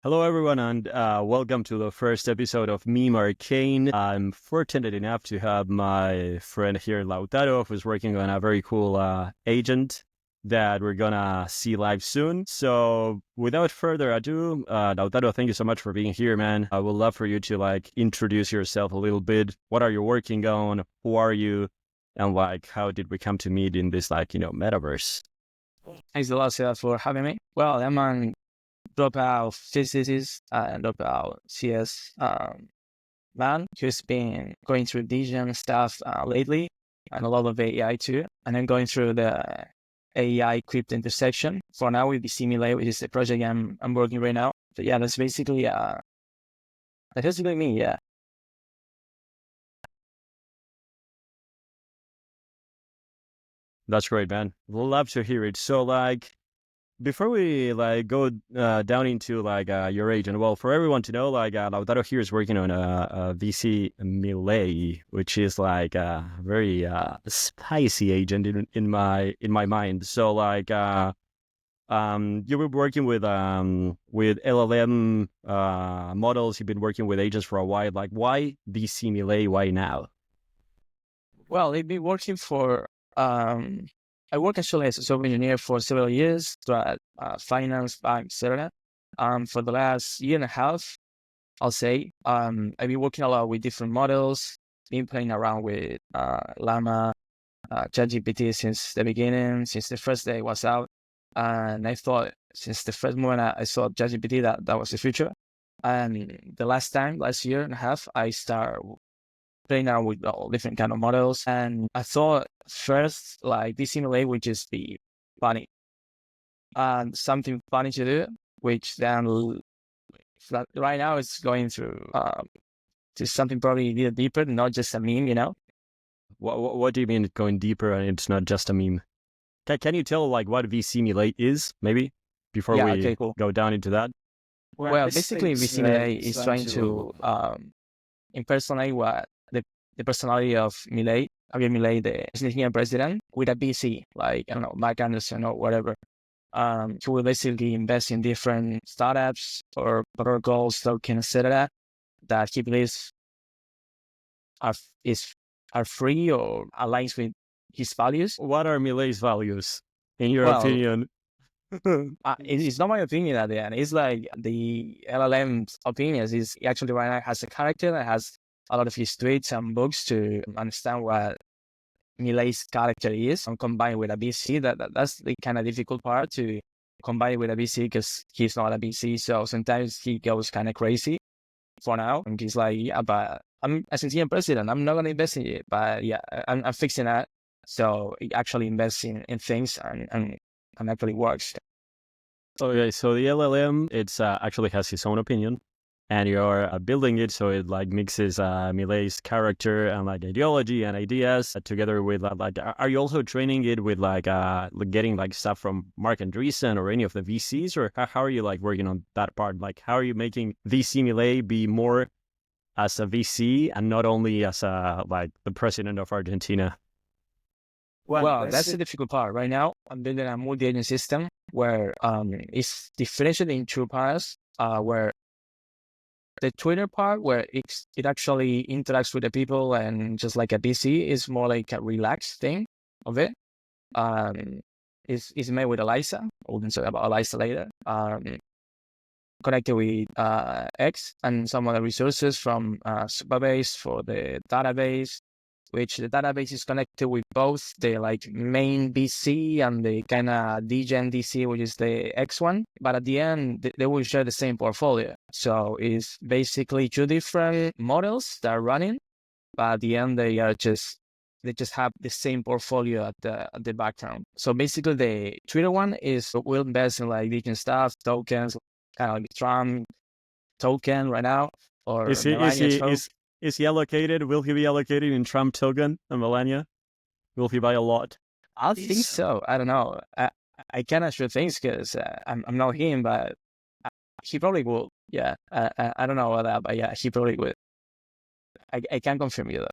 Hello, everyone, and welcome to the first episode of Meme Arcane. I'm fortunate enough to have my friend here, Lautaro, who's working on a very cool agent that we're gonna see live soon. So, without further ado, Lautaro, thank you so much for being here, man. I would love for you to introduce yourself a little bit. What are you working on? Who are you? And how did we come to meet in this metaverse? Thanks a lot, Seth, for having me. Well, I'm a dropout physicist and dropout CS man who's been going through degen stuff lately and a lot of AI too. And I'm going through the AI crypto intersection for now with VCMilei, which is the project I'm working right now. But yeah, that's basically me, yeah. That's great, man. We'll love to hear it. So, before we go down into your agent, well, for everyone to know, Lautaro here is working on a VCMilei, which is a very spicy agent in my mind. So you were working with LLM models. You've been working with agents for a while. Why VCMilei? Why now? Well, I've been working for I work actually as a software engineer for several years at finance, bank, etc. For the last year and a half, I'll say, I've been working a lot with different models, been playing around with Llama, ChatGPT since the beginning, since the first day it was out. And I thought since the first moment I saw ChatGPT that was the future. And the last year and a half, I started playing around with all different kind of models. And I thought first, VCMilei would just be funny. And something funny to do, which then right now it's going through to something probably a little deeper, not just a meme, What do you mean going deeper and it's not just a meme? Can you tell what VCMilei is, maybe, before we go down into that? Well, basically VCMilei is trying to impersonate what the personality of Milei, Javier Milei, the Argentinian president, with a VC, I don't know, Mark Anderson or whatever. Who will basically invest in different startups or protocols, tokens, etc., that he believes are free or aligns with his values. What are Milei's values, in your opinion? It's not my opinion at the end. It's like the LLM's opinions. Is actually right now has a character that has a lot of his tweets and books to understand what Milei's character is, and combined with a VC. That's the kind of difficult part, to combine with a VC, because he's not a VC. So sometimes he goes kind of crazy for now, and he's like, yeah, but I'm Argentinian president. I'm not going to invest in it, but yeah, I'm fixing that. So he actually invests in things and actually works. Okay, so the LLM, it's actually has its own opinion, and you're building it so it mixes Milei's character and ideology and ideas together with are you also training it with getting stuff from Mark Andreessen or any of the VCs, or how are you working on that part? How are you making VCMilei be more as a VC and not only as the president of Argentina? Well, that's the difficult part. Right now, I'm building a multi-agent system where it's differentiated in two parts, where the Twitter part, where it actually interacts with the people and just like a VC, is more like a relaxed thing of it. It's made with Eliza. We'll talk about Eliza later. Connected with X and some other resources from Supabase for the database, which the database is connected with both the main VC and the kind of degen DC, which is the X one. But at the end, they will share the same portfolio. So it's basically two different models that are running, but at the end they just have the same portfolio at the background. So basically, the Twitter one will invest in degen stuff, tokens, kind of like Trump token right now, or is he allocated? Will he be allocated in Trump token and Melania? Will he buy a lot? I think so. I don't know. I cannot sure things because I'm not him, but he probably will. Yeah, I don't know about that, but yeah, he probably would. I can't confirm you though.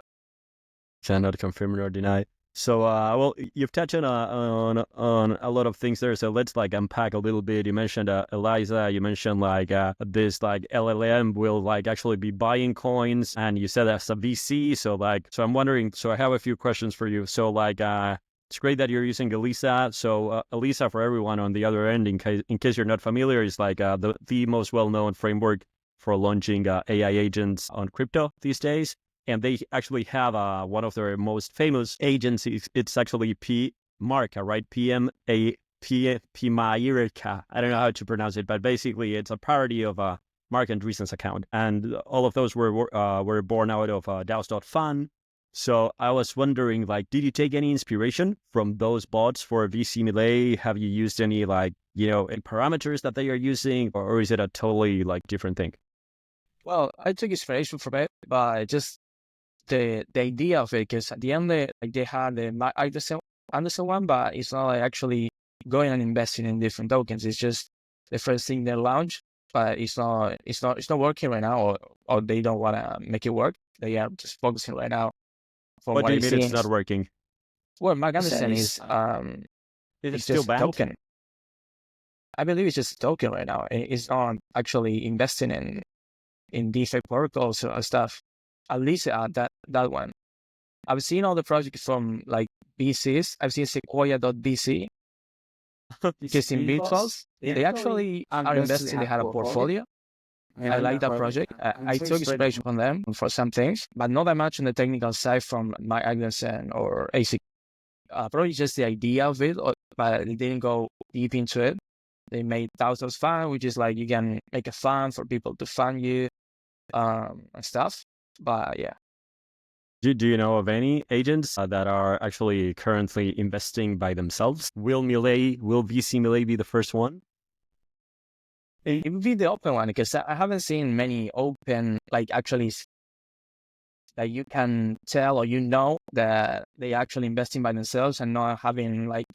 Cannot confirm nor deny. So, well, you've touched on a lot of things there. So let's like unpack a little bit. You mentioned Eliza. You mentioned like this like LLM will like actually be buying coins, and you said that's a VC. So I'm wondering. So I have a few questions for you. So like it's great that you're using Elisa. So Elisa, for everyone on the other end, in case you're not familiar, is like the most well-known framework for launching AI agents on crypto these days. And they actually have one of their most famous agencies. It's actually Marca, right? P-Marca. I don't know how to pronounce it, but basically it's a parody of Mark Andreessen's account. And all of those were born out of DAOs.fun. So I was wondering, like, did you take any inspiration from those bots for VCMilei? Have you used any, like, any parameters that they are using, or is it a totally, like, different thing? Well, I took inspiration from it, but just the idea of it, because at the end they had the Anderson one, but it's not like actually going and investing in different tokens. It's just the first thing they launch, but it's not working right now, or they don't want to make it work. They are just focusing right now. From What what do you I mean see, it's not working? well, my understanding Is is it it's still just a banned? token. I believe it's just a token right now. It's not actually investing in DeFi protocols or stuff. At least that one. I've seen all the projects from like VCs. I've seen Sequoia.vc, because in Bitfalls, they actually are investing. They had a portfolio. I like that project. I took inspiration from them for some things, but not that much on the technical side from Mike Agneson or ASIC. Probably just the idea of it, but they didn't go deep into it. They made thousands fun, which is like you can make a fund for people to fund you and stuff. But yeah. Do you know of any agents that are actually currently investing by themselves? Will VCMilei be the first one? It would be the open one, because I haven't seen many open, like actually that you can tell or that they actually investing by themselves and not having like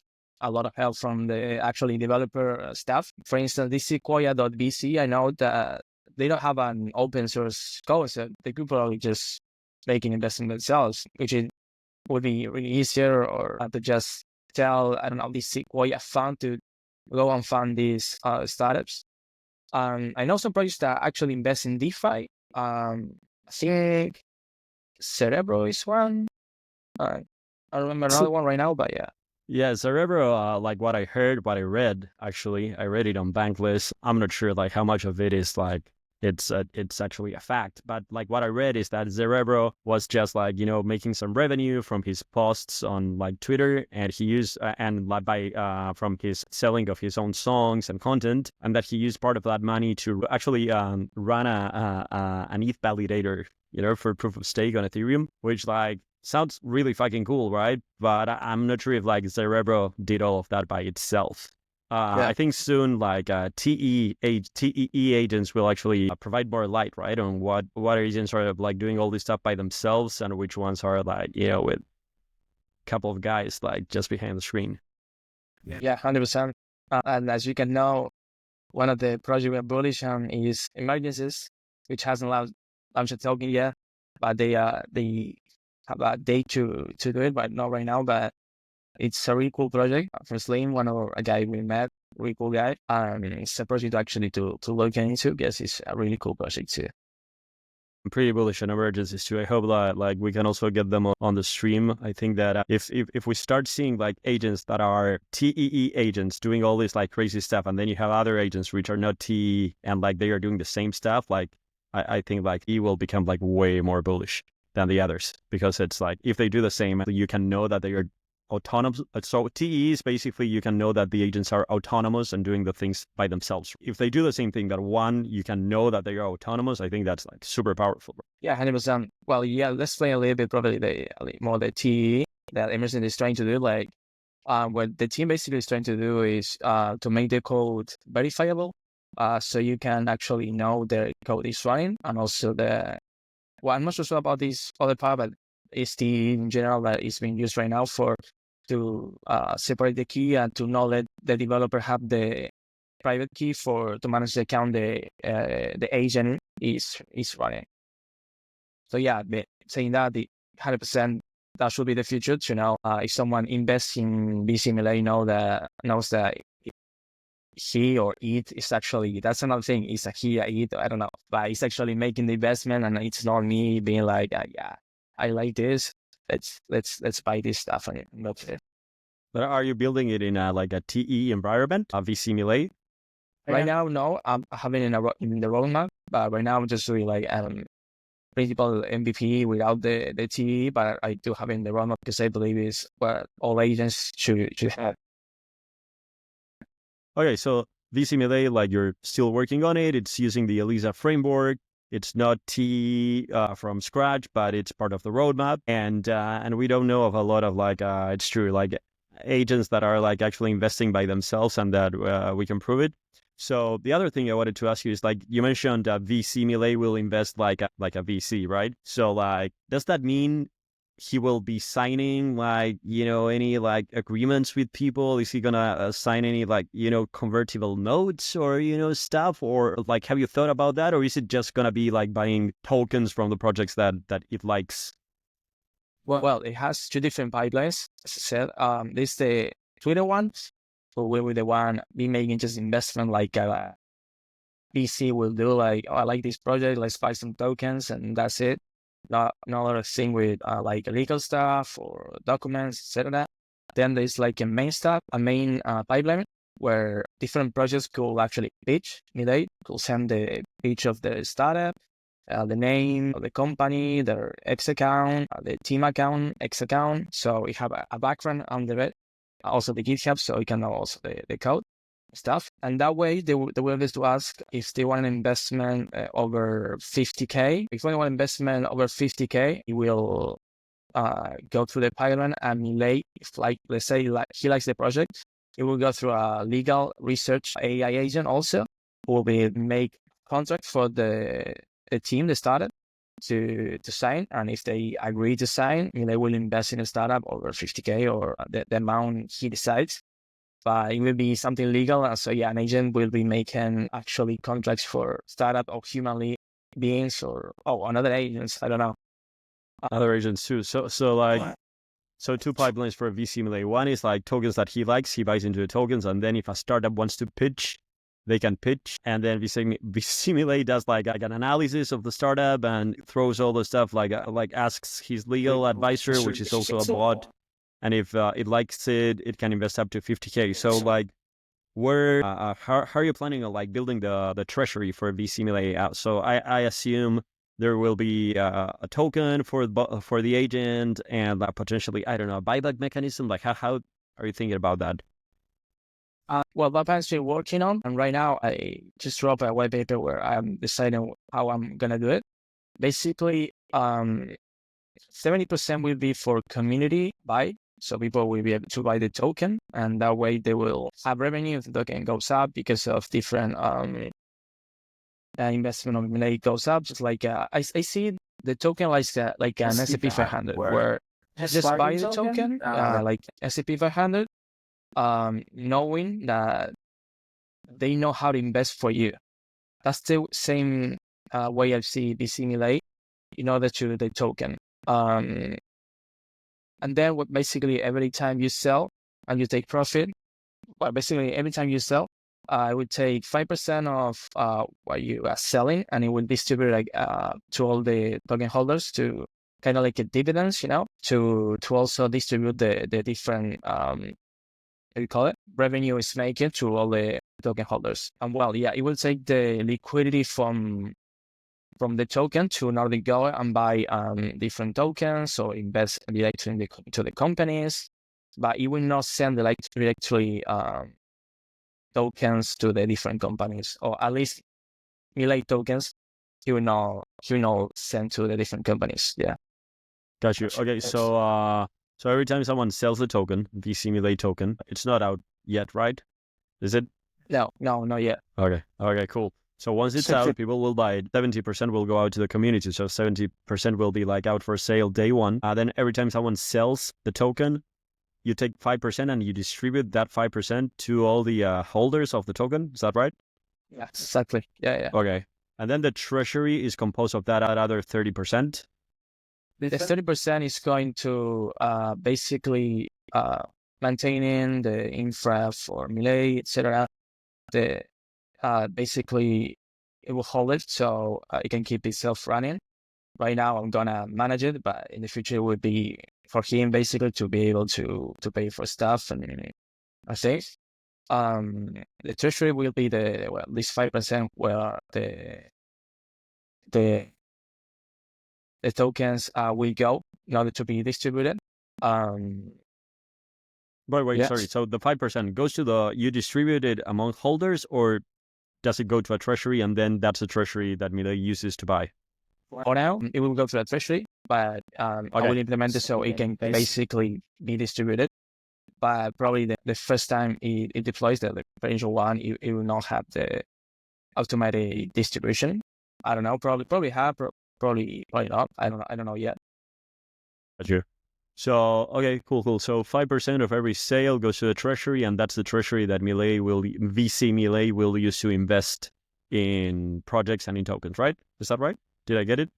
a lot of help from the actually developer staff. For instance, this Sequoia.vc, I know that they don't have an open source code, so they could probably just make an investment themselves, which would be really easier, or to just tell, I don't know, this Sequoia fund to go and fund these startups. I know some projects that actually invest in DeFi. I think Cerebro is one. I don't remember another one right now, but yeah. Yeah, Cerebro, like what I read, actually, I read it on Bankless. I'm not sure like how much of it is like it's actually a fact, but like what I read is that Cerebro was just like making some revenue from his posts on like Twitter, and he used and like by from his selling of his own songs and content, and that he used part of that money to actually run an ETH validator, for proof of stake on Ethereum, which like sounds really fucking cool, right? But I'm not sure if like Cerebro did all of that by itself. Yeah. I think soon like TEE agents will actually provide more light, right, on what agents are like doing all this stuff by themselves and which ones are like with a couple of guys like just behind the screen. Yeah, 100%. And as you can know, one of the projects we're bullish on is Emergencies, which hasn't launched a token yet, but they have a date to do it, but not right now. But it's a really cool project for Slim, a guy we met, really cool guy. It's a project actually to look into, because it's a really cool project too. I'm pretty bullish on emergencies too. I hope that like we can also get them on the stream. I think that if we start seeing like agents that are TEE agents doing all this like crazy stuff, and then you have other agents which are not TEE and like they are doing the same stuff, like I think like E will become like way more bullish than the others, because it's like if they do the same, you can know that they are autonomous. So TE is basically you can know that the agents are autonomous and doing the things by themselves. If they do the same thing, that one, you can know that they are autonomous. I think that's like super powerful. Yeah, 100%. Well, yeah, let's play a little bit probably the TE that Emerson is trying to do. Like, what the team basically is trying to do is to make the code verifiable, so you can actually know the code is running, and also well, I'm not so sure about this other part, but it's the in general that is being used right now to separate the key and to not let the developer have the private key to manage the account the agent is running. So yeah, saying that, the 100% that should be the future to know if someone invests in VCMilei knows that he or it is actually, that's another thing, it's a he or it, I don't know, but it's actually making the investment, and it's not me being like, yeah, I like this, let's buy this stuff and that's it. But are you building it in a TE environment, a VCMilei? Right now, no, I'm having in the roadmap, but right now I'm just doing like principal MVP without the TE, but I do have in the roadmap because I believe is what all agents should have. Okay, so VCMilei, like you're still working on it. It's using the ELISA framework. It's not T from scratch, but it's part of the roadmap. And we don't know of a lot of it's true, like agents that are like actually investing by themselves and that we can prove it. So the other thing I wanted to ask you is, like, you mentioned VCMilei will invest like a VC, right? So like, does that mean he will be signing any agreements with people? Is he gonna sign any convertible notes or stuff? Or like, have you thought about that? Or is it just gonna be like buying tokens from the projects that it likes? Well, it has two different pipelines. As I said, this the Twitter one. So we were the one be making just investment like VC will do, like, oh, I like this project, let's buy some tokens and that's it. Not a lot of thing with like legal stuff or documents, etc. Then there's like a main pipeline where different projects could actually pitch. Milei could send the pitch of the startup, the name of the company, their X account, the team account, X account. So we have a background under it. Also the GitHub, so you can know also the code stuff. And that way they will be to ask if they want an investment over 50K. If they want an investment over 50K, it will go through the pipeline, and Milei, if let's say he likes the project, it will go through a legal research AI agent also, who will make contract for the team, the startup, to sign. And if they agree to sign, they will invest in a startup over 50K or the amount he decides. But it will be something legal. And so, yeah, an agent will be making actually contracts for startup or human beings or another agents. I don't know. Other agents too. So two pipelines for VCMilei. One is like tokens that he likes. He buys into the tokens, and then if a startup wants to pitch, they can pitch. And then VCMilei does like an analysis of the startup and throws all the stuff, like asks his legal advisor, which is also a bot. And if it likes it, it can invest up to 50K. So like, where how are you planning on like building the treasury for VCMilei? So I assume there will be a token for the agent and potentially, I don't know, a buyback mechanism. Like how are you thinking about that? Well, that's actually working on, and right now I just dropped a white paper where I'm deciding how I'm gonna do it. Basically, 70% will be for community buy, so people will be able to buy the token, and that way they will have revenue if the token goes up because of different investment of Milei goes up. Just like I see the token like an S&P 500, where just buy the token like S&P 500. Knowing that they know how to invest for you. That's the same way I see VCMilei in order to the token. And then basically every time you sell and you take profit, basically every time you sell, I would take 5% of what you are selling, and it would distribute to all the token holders to kind of like a dividends, to also distribute the different you call it, revenue is making to all the token holders. And well, yeah, it will take the liquidity from the token to now go and buy different tokens or invest directly into the companies, but it will not send directly tokens to the different companies, or at least Milei tokens he will not send to the different companies. Yeah. Got you. Okay, so every time someone sells a token, VCMilei token, it's not out yet, right? Is it? No, not yet. Okay, cool. So once it's out, people will buy it. 70% will go out to the community. So 70% will be like out for sale day one. Then every time someone sells the token, you take 5% and you distribute that 5% to all the holders of the token. Is that right? Yeah, exactly. Yeah. Okay. And then the treasury is composed of that other 30%. The 30% is going to basically maintaining the infra for Milei, etc. The basically it will hold it so it can keep itself running. Right now, I'm gonna manage it, but in the future, it would be for him basically to be able to pay for stuff and things. The treasury will be at least 5% where the tokens will go in order to be distributed. Wait, yes. sorry. So the 5% goes to you distribute it among holders, or does it go to a treasury and then that's a treasury that Milei uses to buy? For now, it will go to the treasury, but I will implement it so it can basically be distributed. But probably the first time it deploys the initial one, it will not have the automatic distribution. I don't know. Probably have. Probably not. I don't know yet. Gotcha. So okay, cool. So 5% of every sale goes to the treasury, and that's the treasury that VCMilei will use to invest in projects and in tokens, right? Is that right? Did I get it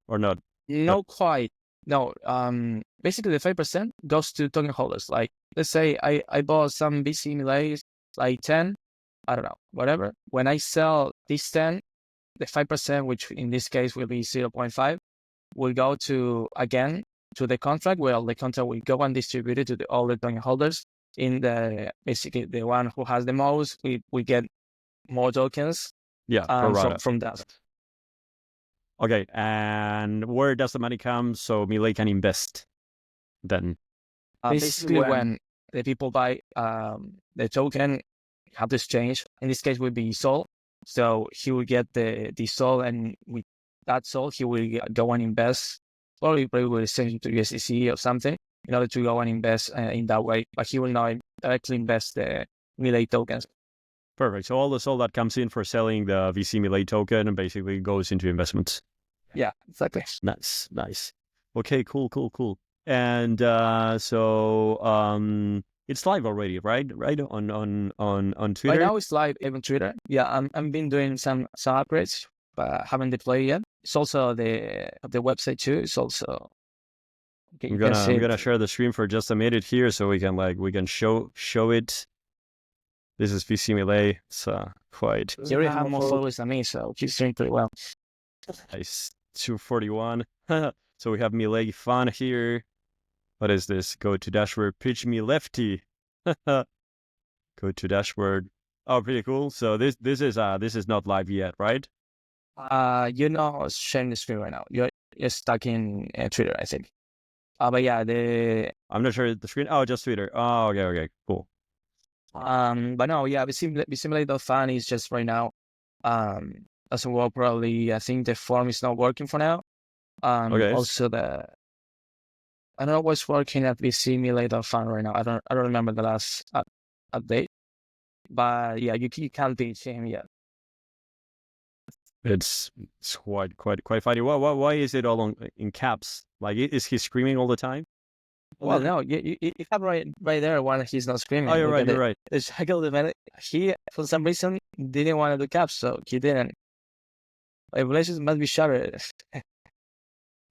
or not? No, quite. No. Basically, the 5% goes to token holders. Like, let's say I bought some VCMilei, like 10. I don't know, whatever. When I sell this 10, the 5%, which in this case will be 0.5, will go to the contract. Well, the contract will go and distribute it to all the token holders. Basically the one who has the most, we get more tokens. Yeah, from that. Okay, and where does the money come so Milei can invest then? Basically, when the people buy the token, have to exchange. In this case, will be Sol. So he will get the Sol, and with that Sol, he will go and invest. Probably will exchange it to USDC or something in order to go and invest in that way. But he will not directly invest the Milei tokens. Perfect. So all the Sol that comes in for selling the VCMilei token basically goes into investments. Yeah, exactly. Nice. Okay, cool. And so it's live already, right? Right on Twitter. Right now it's live on Twitter. Yeah, I've been doing some upgrades, but haven't deployed yet. It's also the website too. It's also. I'm gonna share the stream for just a minute here so we can show it. This is VCMilei. It's quite. You already have more followers than me, so keep doing pretty well. Nice. 241. So we have Milei fan here. What is this? Go to dashboard. Pitch me lefty. Go to dashboard. Oh, pretty cool. So this is not live yet, right? You're not sharing the screen right now. You're stuck in Twitter, I think. But yeah, I'm not sure the screen. Oh, just Twitter. Oh, okay, cool. But no, yeah, VCMilei.fan is just right now. As well, probably I think the form is not working for now. Okay. Also I don't know what's working at VCMilei.fan right now. I don't remember the last update. But yeah, you can't be him yet. It's quite funny. Why is it all in caps? Like, is he screaming all the time? Well, no, you have right there when he's not screaming. Oh, you're right. He, for some reason, didn't want to do caps, so he didn't. Regulations must be shattered.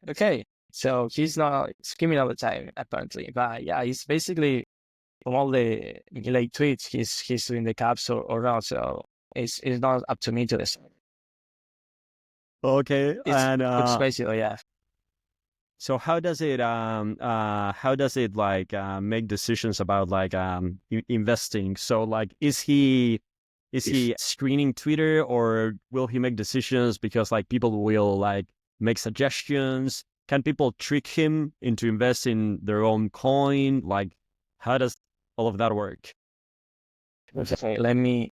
Okay, so he's not screaming all the time, apparently. But yeah, he's basically, from all the Milei tweets, he's doing the caps or not, so it's not up to me to decide. Okay, It's crazy though, yeah. So how does it like make decisions about like investing? So like is he screening Twitter, or will he make decisions because like people will like make suggestions? Can people trick him into invest in their own coin? Like, how does all of that work? Okay, let me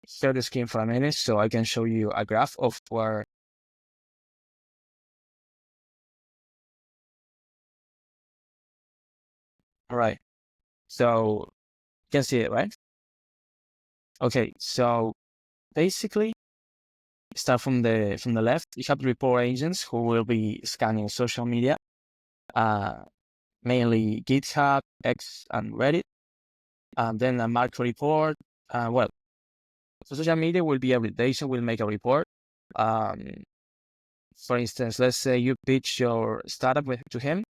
share the screen for a minute so I can show you a graph of where. All right, so you can see it, right? Okay, so basically, start from the left. You have the report agents who will be scanning social media, mainly GitHub, X, and Reddit. Then a macro report. Well, so social media will be a data will make a report. for instance, let's say you pitch your startup to him.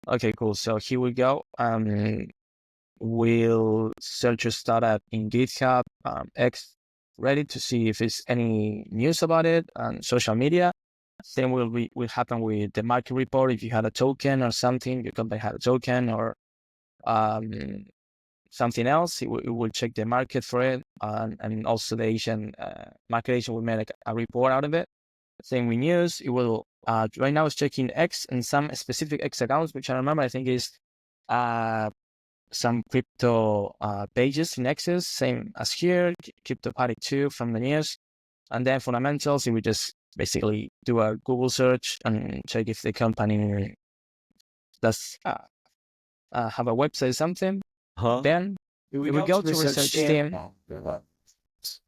Okay, cool. So he will go, will search your startup in GitHub, X, Reddit to see if there's any news about it on social media. Same will happen with the market report. If you had a token or something, your company had a token or something else, it will check the market for it. And also the Asian market agent will make a report out of it. Same with news. It will, right now it's checking X and some specific X accounts, which I remember, I think is some crypto pages in X's, same as here, Crypto Party 2 from the news. And then fundamentals, it will just basically do a Google search and check if the company does have a website or something. Then we will go to research team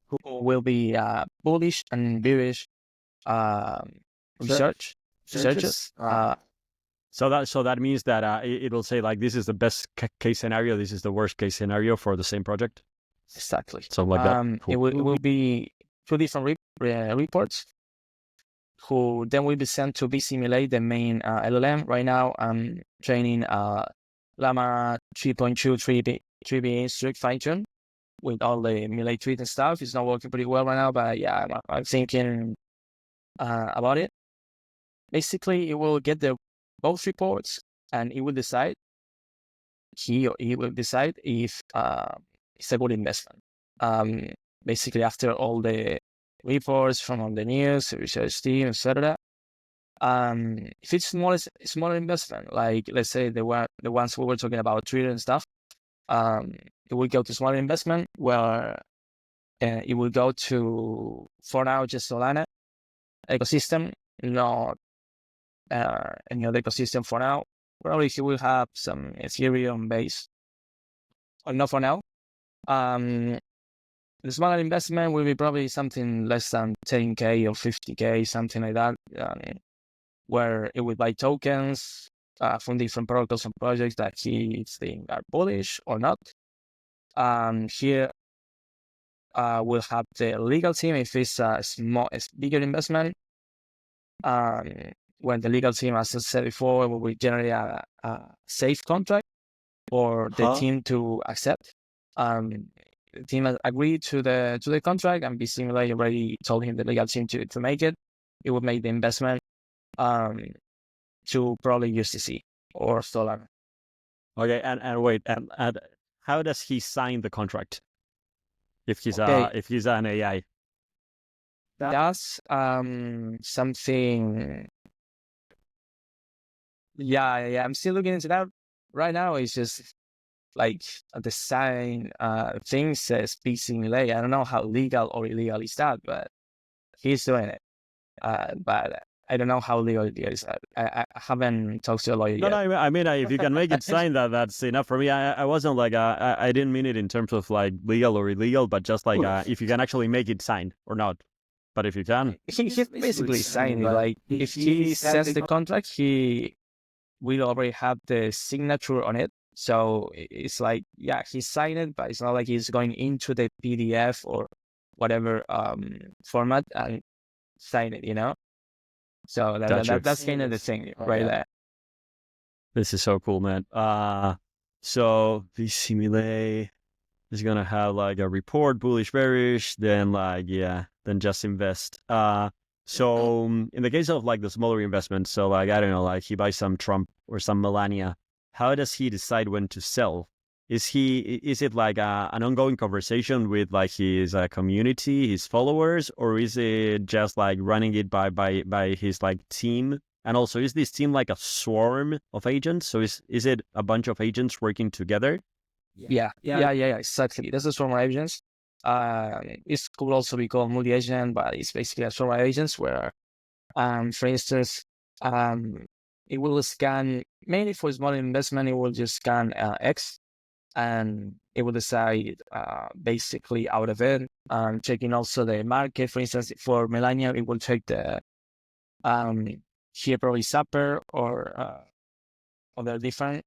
who will be bullish and bearish researchers. So that means that it'll say like this is the best case scenario, this is the worst case scenario for the same project. Exactly. Something like that. Cool. It will be 2 different reports, who then will be sent to VCMilei, the main LLM. Right now, I'm training Llama 3.2 3B strict fine-tune with all the Milei tweet and stuff. It's not working pretty well right now, but yeah, I'm thinking about it. Basically, it will get both reports, and it will decide, he will decide if it's a good investment. Basically, after all the reports from all the news, research team, etc. If it's smaller investment, like let's say the ones we were talking about, Twitter and stuff, it will go to smaller investment where it will go to, for now, just Solana ecosystem, not any other ecosystem for now. Probably he will have some Ethereum base, or not for now. The smaller investment will be probably something less than 10K or 50K, something like that, where it will buy tokens from different protocols and projects that he thinks are bullish or not. Here we'll have the legal team if it's a bigger investment. When the legal team, as I said before, will generate a safe contract for the team to accept. The team has agreed to the contract, and VCMilei already told him, the legal team, to make it. It would make the investment to probably USDC or Solana. Okay, and wait, and how does he sign the contract? If he's an AI, that's something. Yeah. I'm still looking into that. Right now, it's just like a design thing says VCMilei. I don't know how legal or illegal is that, but he's doing it. But I don't know how legal it is. I haven't talked to a lawyer yet. No, I mean, if you can make it sign, that's enough for me. I wasn't like, I didn't mean it in terms of like legal or illegal, but just like if you can actually make it signed or not. But if you can, he basically signed it. Like if he sends the contract, he will already have the signature on it. So it's like, yeah, he signed it, but it's not like he's going into the PDF or whatever format and sign it, you know? So that's kind of the thing right there. This is so cool, man. So VCMilei is gonna have like a report, bullish, bearish, then then just invest. So in the case of like the smaller investments, so like, I don't know, like he buys some Trump or some Melania, how does he decide when to sell? Is it like an ongoing conversation with like his community, his followers, or is it just like running it by his like team? And also, is this team like a swarm of agents? So is it a bunch of agents working together? Yeah, exactly. This is swarm of agents. It could also be called multi-agent, but it's basically a swarm of agents where, for instance, it will scan, mainly for small investment, it will just scan X, and it will decide basically out of it, checking also the market. For instance, for Melania, it will check the here probably Zapper or other different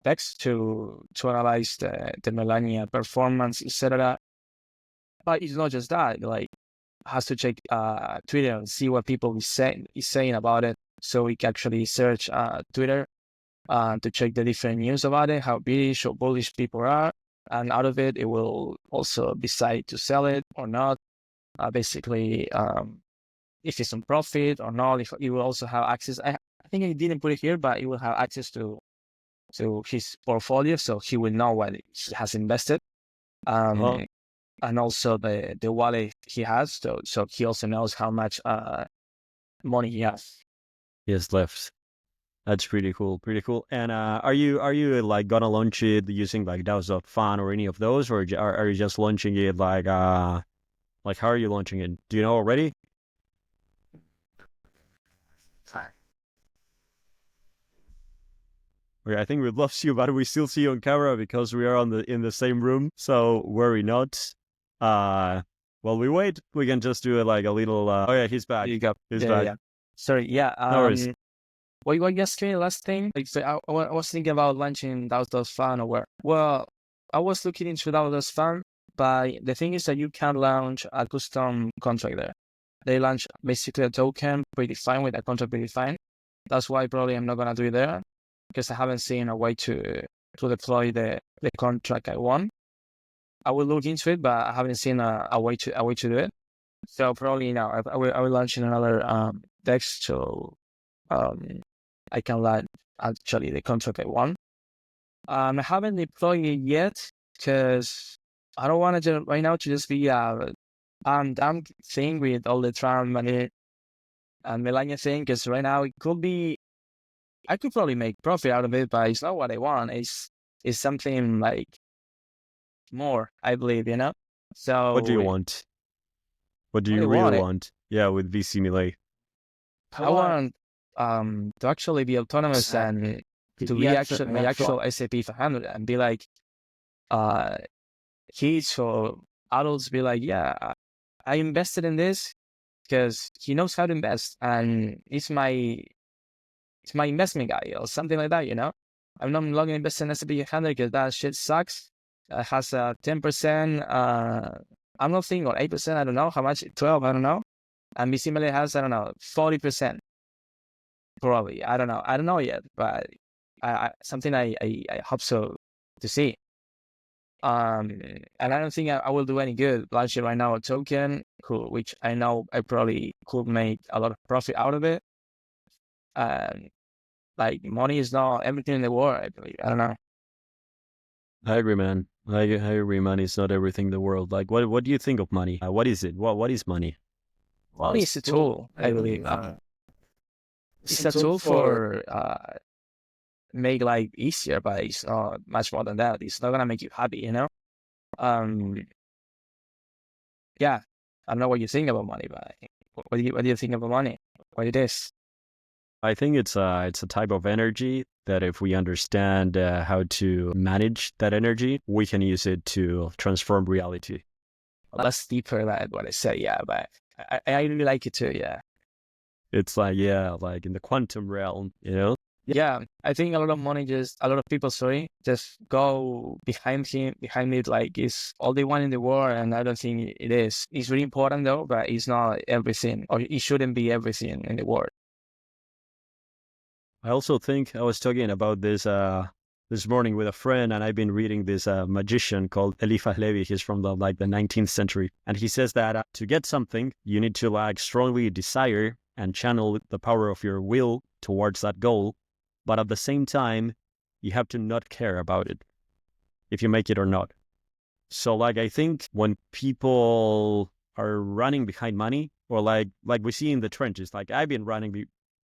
text to analyze the Melania performance, etc. But it's not just that. Like has to check Twitter and see what people is saying about it. So we can actually search Twitter to check the different news about it, how bearish or bullish people are, and out of it, it will also decide to sell it or not. Basically, if it's on profit or not. If it will also have access. I think I didn't put it here, but it will have access to his portfolio, so he will know what he has invested. And also the wallet he has, so he also knows how much money he has. He has left. That's pretty cool. And are you like gonna launch it using like DAOs.fun or any of those, or are you just launching it like how are you launching it? Do you know already? Okay, I think we've lost you, but we still see you on camera because we are in the same room. So worry not. While we wait, we can just do it like a little. Oh yeah, he's back. He's back. Yeah. Sorry. Yeah. No worries. What you just saying last thing? Like, I was thinking about launching DAOs.fun or where. Well, I was looking into DAOs.fun, but the thing is that you can launch a custom contract there. They launch basically a token predefined with a contract predefined. That's why probably I'm not gonna do it there, because I haven't seen a way to deploy the contract I want. I will look into it, but I haven't seen a way to do it. So probably now I will launch in another DEX, so I can launch actually the contract I want. I haven't deployed it yet because I don't want to right now to just be a damn thing with all the Trump money and Melania thing, because right now it could be, I could probably make profit out of it, but it's not what I want. It's something like more, I believe, you know? So What do you want? What do you really want? Yeah, with VCMilei. I want to actually be autonomous and to be my actual S&P 500 and be like kids or adults be like, yeah, I invested in this because he knows how to invest and it's my investment guy or something like that, you know? I'm not longer investing in S&P 500 because that shit sucks. It has a 10%, I'm not thinking, or 8%, I don't know how much, 12, I don't know. And VCMilei has, I don't know, 40%. Probably. I don't know yet, but something I hope so to see. And I don't think I will do any good launching right now a token, which I know I probably could make a lot of profit out of it. Like money is not everything in the world, I believe. I don't know. I agree, man. I agree. Money is not everything in the world. Like, what do you think of money? What is it? What is money? Money is a tool, I believe. It's a tool for make life easier, but it's not much more than that. It's not gonna make you happy, you know. Yeah, I don't know what you think about money, but what do you think about money? What it is? I think it's a type of energy that if we understand how to manage that energy, we can use it to transform reality. Well, that's deeper than what I said, yeah, but I really like it too, yeah. It's like, yeah, like in the quantum realm, you know? Yeah, I think a lot of people, just go behind it like it's all they want in the world, and I don't think it is. It's really important though, but it's not everything, or it shouldn't be everything in the world. I also think I was talking about this this morning with a friend, and I've been reading this magician called Eliphas Levi. He's from the 19th century, and he says that to get something, you need to strongly desire and channel the power of your will towards that goal, but at the same time, you have to not care about it, if you make it or not. So I think when people are running behind money, or like we see in the trenches, like I've been running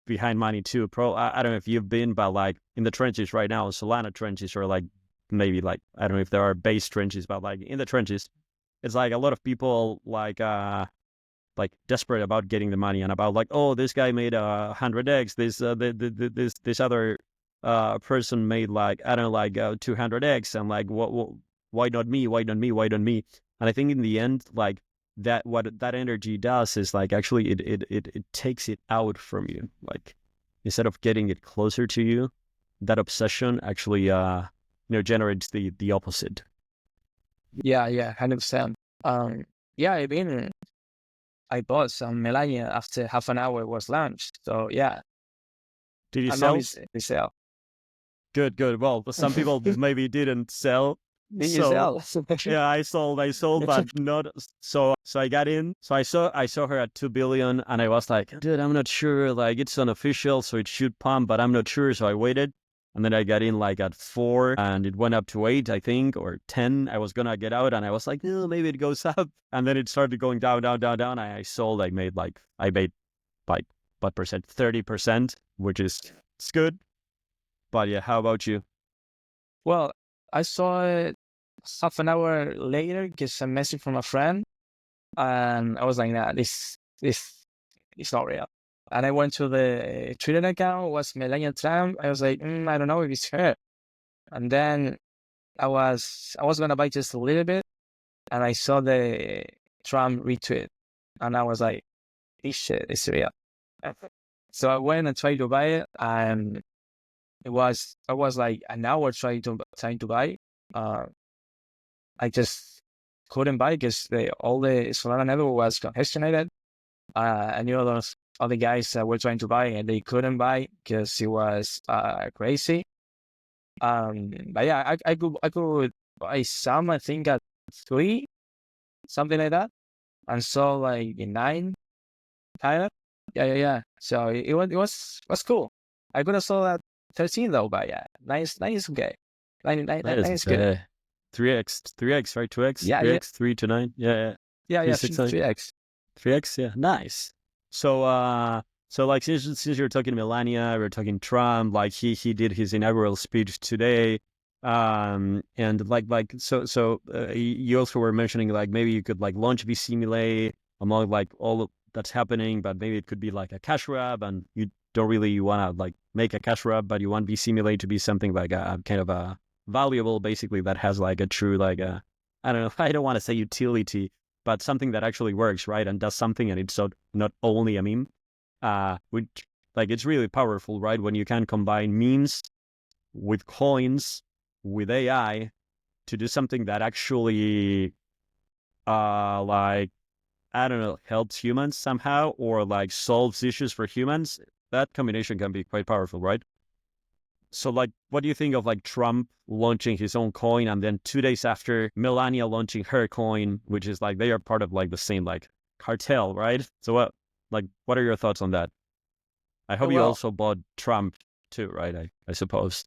behind money too. I don't know if you've been, but in the trenches right now, Solana trenches, or maybe I don't know if there are base trenches, but in the trenches, it's a lot of people desperate about getting the money, and about oh, this guy made 100x, this other person made I don't know 200x, and why not me? And I think in the end, that what that energy does is actually it takes it out from you. Instead of getting it closer to you, that obsession actually generates the opposite. Yeah, 100%. Yeah, I mean, I bought some Melania after half an hour was launched. So yeah, Did you I'm sell? always we sell. Good, good. Well, some people maybe didn't sell. Did you So sell? yeah, I sold, but not so. So I got in. So I saw her at 2 billion, and I was like, dude, I'm not sure. Like it's unofficial, so it should pump, but I'm not sure. So I waited, and then I got in like at 4, and it went up to 8, I think, or 10. I was gonna get out, and I was like, no, maybe it goes up, and then it started going down, down, down, down. I sold. I made like what percent? 30%, which is it's good. But yeah, how about you? Well, I saw it half an hour later, get a message from a friend, and I was like, nah, this is not real. And I went to the Twitter account, was Melania Trump. I was like, I don't know if it's her. And then I was gonna buy just a little bit, and I saw the Trump retweet, and I was like, this shit is real. So I went and tried to buy it, and I was like an hour trying to buy. I just couldn't buy because all the Solana network was congested. I knew a lot of other guys that were trying to buy and they couldn't buy because it was crazy. But yeah, I could buy some. I think at 3, something like that, and saw like 9, kind of. Yeah. So it was cool. I could have sold at 13 though, but yeah, 9 is okay. 9 is good. 3x, right? 2x, Yeah, 3x, 3 to 9. Yeah. yeah, 3x. 3x, yeah, nice. So, like since you're talking Melania, we're talking Trump. Like he did his inaugural speech today, and so you also were mentioning like maybe you could like launch VCMilei among like all that's happening, but maybe it could be like a cash grab, and you don't really want to like make a cash grab, but you want VCMilei to be something like a kind of a valuable, basically that has like a true like a I don't know, I don't want to say utility, but something that actually works, right? And does something, and it's not only a meme. Which like it's really powerful, right? When you can combine memes with coins, with AI to do something that actually like I don't know, helps humans somehow or like solves issues for humans. That combination can be quite powerful, right? So like, what do you think of like Trump launching his own coin and then 2 days after Melania launching her coin, which is like, they are part of like the same like cartel, right? So what are your thoughts on that? I hope you Well, also bought Trump too, right? I suppose.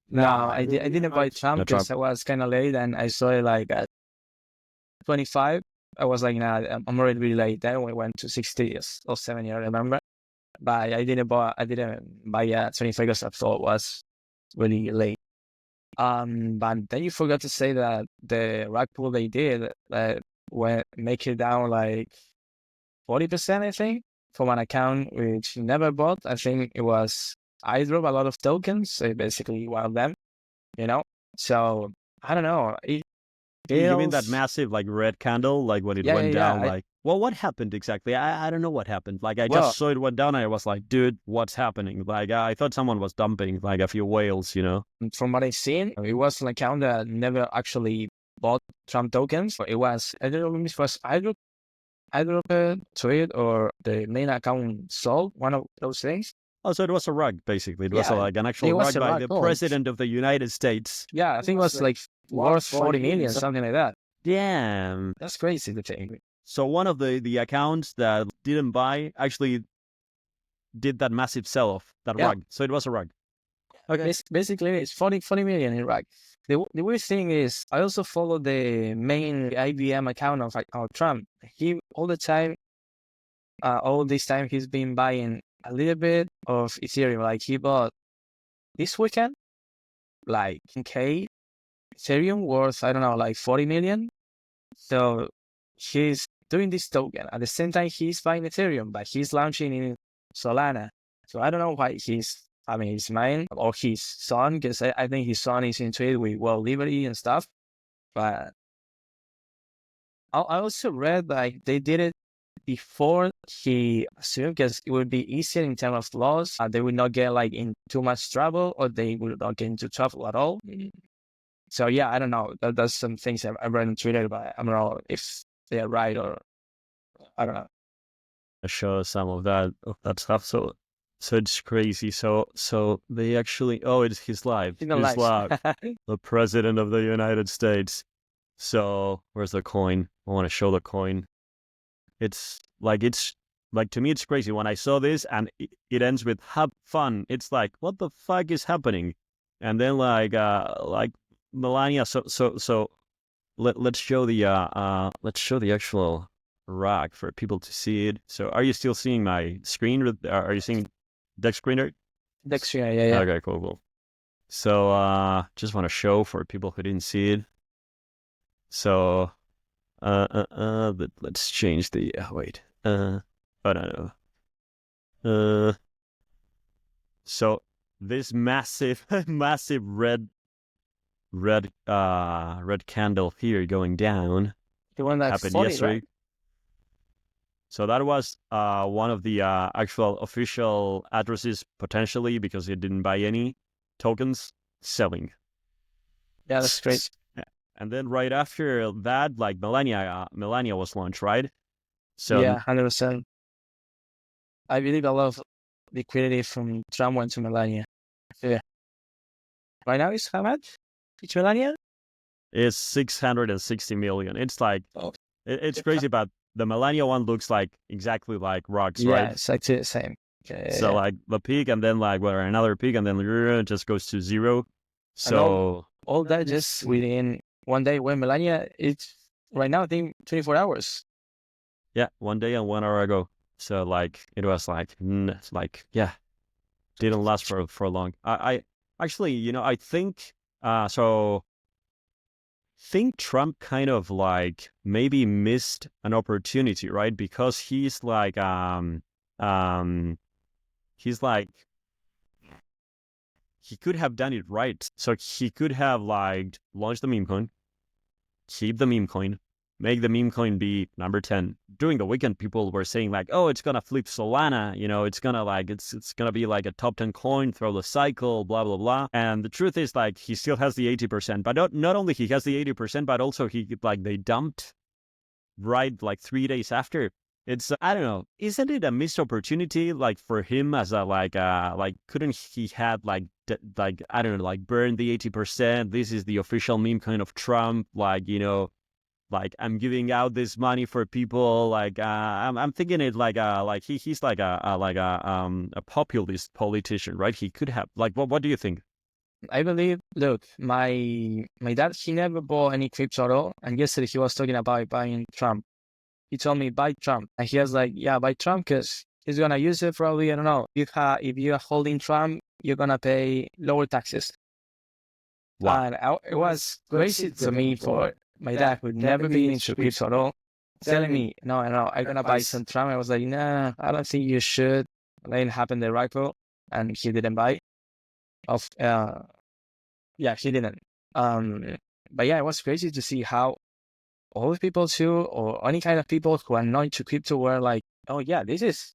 no, I didn't buy Trump No, Trump. because I was kind of late and I saw it like at 25. I was like, nah, I'm already really late. Then we went to 60 or 70, I remember. But I didn't buy at 25 because I thought it was really late. But then you forgot to say that the rug pull they did make it down like 40%, I think, from an account which never bought. I think it was I drove a lot of tokens, so basically one of them, you know. So I don't know. It You mean that feels massive like red candle, like when it yeah, went down? yeah. Like, well, what happened exactly? I don't know what happened. Like, I Well, just saw it went down, and I was like, dude, what's happening? Like, I thought someone was dumping like a few whales, you know? from what I've seen, it was an account that never actually bought Trump tokens. It was I don't know if it was either trade or the main account sold one of those things. Oh, so it was a rug, basically. It was Yeah, like an actual it was rug a by rug the gold. president of the United States. Yeah, I think it was like worth 40 million, something like that. Damn. That's crazy to think. So one of the accounts that didn't buy actually did that massive sell-off, that Yeah. rug. So it was a rug. Okay. Basically, it's 40 million in rug. The weird thing is, I also follow the main IBM account of Trump. He all the time, all this time, he's been buying a little bit of Ethereum. Like he bought this weekend, like K Ethereum worth, I don't know, like 40 million. So he's doing this token. At the same time, he's buying Ethereum, but he's launching in Solana. So I don't know why his mind or his son, because I think his son is into it with Liberty and stuff. But I also read like they did it before he assumed because it would be easier in terms of laws. They would not get like in too much trouble or they would not get into trouble at all. So yeah, I don't know. That's some things I've read on Twitter, but I don't know if they're right or I don't know. show some of that stuff. So it's crazy. So they actually, it's his live. You know, His live. live. The president of the United States. So where's the coin? I want to show the coin. It's like to me it's crazy when I saw this and it ends with have fun. It's like, what the fuck is happening? And then like Melania. So let's show the actual rack for people to see it. So are you still seeing my screen? Are you seeing deck screener? Next year, yeah. Okay, cool. So just want to show for people who didn't see it. So let's change the wait. I don't know. So this massive red candle here going down The one that happened 40, yesterday. right? So that was one of the actual official addresses potentially because it didn't buy any tokens selling. Yeah, that's great. And then right after that, like Melania was launched, right? So yeah, 100%. I believe a lot of liquidity from Trump went to Melania. Yeah. Right now it's how much? It's Melania? it's 660 million. It's like it's Yeah. crazy, but the Melania one looks like exactly like rocks, Yeah, right? it's actually the same. Yeah, So yeah. like the peak and then like another peak and then it just goes to zero. So all that just within one day. When Melania, it's right now I think 24 hours. yeah, 1 day and 1 hour ago. So like it was like didn't last for long. I actually, I think think Trump kind of like maybe missed an opportunity, right? Because he's like he could have done it right. So he could have like launched the meme coin, keep the meme coin, make the meme coin be number 10. During the weekend, people were saying like, oh, it's gonna flip Solana, it's gonna like it's gonna be like a top 10 coin through the cycle, blah blah blah. And the truth is like he still has the 80%, but not only he has the 80%, but also they dumped right like 3 days after. It's I don't know, isn't it a missed opportunity like for him as a like couldn't he had like I don't know, like burn the 80%? This is the official meme coin of Trump, like like I'm giving out this money for people. Like I'm thinking it like he's like a populist politician, right? He could have like what do you think? I believe. Look, my dad, he never bought any crypto at all, and yesterday he was talking about buying Trump. He told me buy Trump, and he was like, yeah, buy Trump because he's gonna use it probably. I don't know. If you are holding Trump, you're gonna pay lower taxes. Wow. And it was crazy to me for my dad, who'd never been into crypto at all, telling me, no, I'm gonna buy some Trump. I was like, nah, I don't think you should. And then happened the rifle, and he didn't buy. Yeah, he didn't. But yeah, it was crazy to see how all the people too, or any kind of people who are not into crypto were like, oh yeah, this is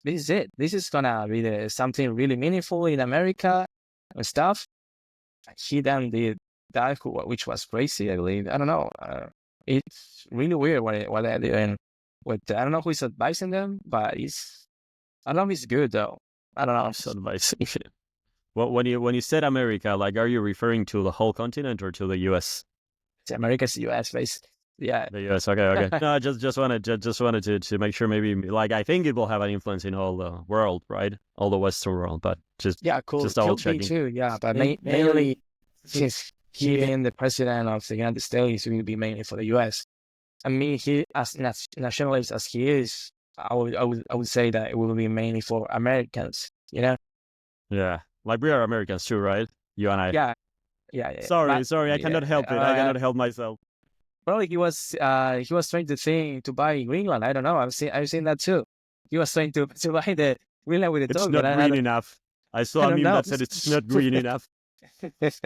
it. This is gonna be something really meaningful in America and stuff. He then did that, which was crazy, I believe. I don't know. It's really weird what they're doing. I don't know who is advising them, but I don't know if it's good though. I don't know. It's advising. Well, when you said America, like, are you referring to the whole continent or to the U.S.? It's America's U.S. based. Yeah. The U.S. Okay. No, just wanted to make sure. Maybe like I think it will have an influence in all the world, right? All the Western world, but yeah, cool. Just double Could be checking. too. Yeah, but mainly since he being the president of the United States, it will be mainly for the U.S. I mean, he as nationalist as he is, I would say that it will be mainly for Americans. You know. Yeah, like we are Americans too, right? You and I. Yeah. Sorry, I cannot help it. I cannot help myself. Probably he was trying to buy Greenland. I don't know. I've seen that too. He was trying to buy the Greenland with the It's dog. not green enough. I saw a meme that said it's not green enough.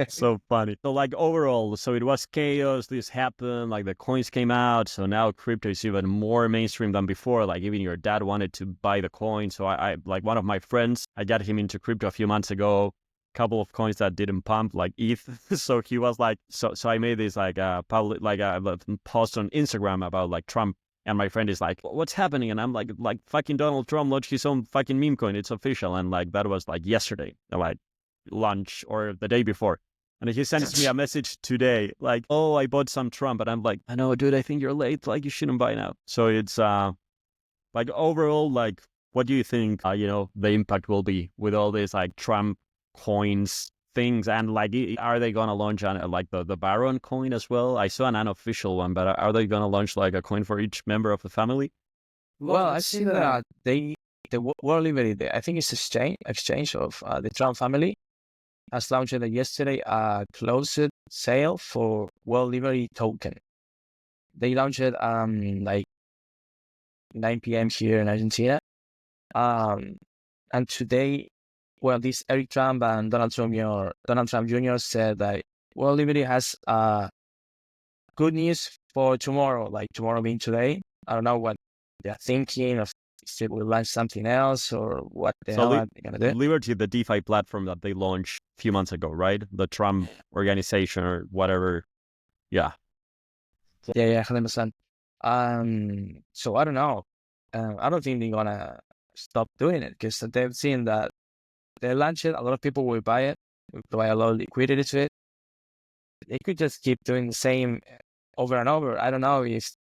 So funny. So like overall, so it was chaos. This happened. Like the coins came out. So now crypto is even more mainstream than before. Like even your dad wanted to buy the coin. So I like one of my friends, I got him into crypto a few months ago. Couple of coins that didn't pump, like ETH. So he was like, so I made this like public like a post on Instagram about like Trump And my friend is like, what's happening? And I'm like fucking Donald Trump launched his own fucking meme coin. It's official. And like, that was like yesterday, like lunch or the day before. And he sends me a message today, like, oh, I bought some Trump. And I'm like, I know, dude, I think you're late. Like, you shouldn't buy now. So it's like overall, like, what do you think, the impact will be with all these like Trump coins things? And like, are they going to launch on like the Baron coin as well? I saw an unofficial one, but are they going to launch like a coin for each member of the family? Well, I see that the World Liberty, I think it's exchange of the Trump family, has launched yesterday a closed sale for World Liberty token. They launched it like 9 p.m. here in Argentina. And today, well, this Eric Trump and Donald Trump Jr. said that World Liberty has good news for tomorrow, like tomorrow being today. I don't know what they're thinking of. If they will launch something else or what the hell are they going to do? Liberty, the DeFi platform that they launched a few months ago, right? The Trump organization or whatever. Yeah. Yeah, 100%. So I don't know. I don't think they're going to stop doing it because they've seen that they launch it. A lot of people will buy it, will provide a lot of liquidity to it. They could just keep doing the same over and over. I don't know if